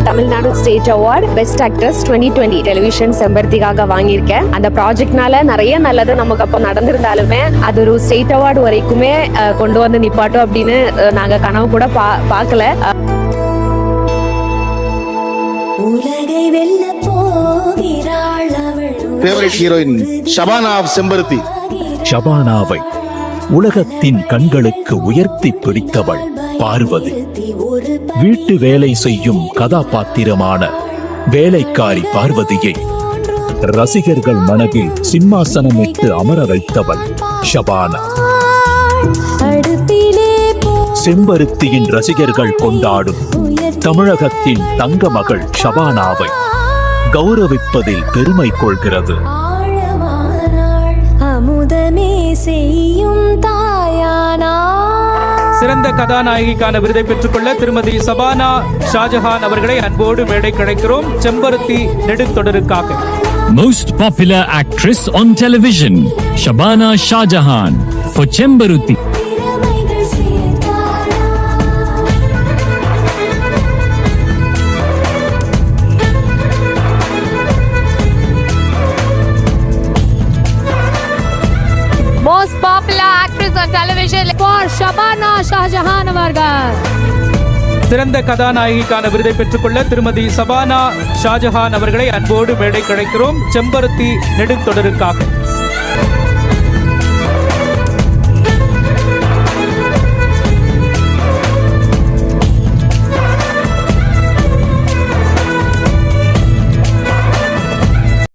Tamil Nadu state award best actress 2020 television செம்பருத்திக்காக வாங்கியிருக்கேன். அந்த ப்ராஜெக்ட்னால நிறைய நல்லது நமக்கு அப்போ நடந்திருந்தாலுமே அது ஒரு ஸ்டேட் அவார்டு வரைக்குமே கொண்டு வந்து நிப்பாட்டும் அப்படின்னு நாங்க கனவு கூட பார்க்கல. உலகை வெல்ல போகிறாள் அவள். ஃபேவரட் ஹீரோயின் ஷபானா ஆஃப் செம்பருத்தி. ஷபானாவை உலகத்தின் கண்களுக்கு உயர்த்தி பிடித்தவள் பார்வதி. வீட்டு வேலை செய்யும் கதாபாத்திரமான வேலைக்காரி பார்வதியை ரசிகர்கள் மனதில் சிம்மாசனமிட்டு அமர வைத்தவள் ஷபானா. செம்பருத்தியின் ரசிகர்கள் கொண்டாடும் தமிழகத்தின் தங்க மகள் ஷபானாவை கௌரவிப்பதில் பெருமை கொள்கிறது. சிறந்த கதாநாயகிக்கான விருதை பெற்றுக்கொள்ள திருமதி சபானா ஷாஜஹான் அவர்களை அன்போடு மேடை கிடைக்கிறோம். செம்பருத்தி நெடுந்தொடருக்காக. Most popular actress on television, Shabana Shahjahan for Chembaruti. Most popular actress on television for Shabana Shahjahan அவர்கள். சிறந்த கதாநாயகிக்கான விருதை பெற்றுக்கொள்ள திருமதி சபானா ஷாஜஹான் அவர்களை அன்போடு மேடை கிடைக்கிறோம். செம்பருத்தி நெடுந்தொடருக்காக.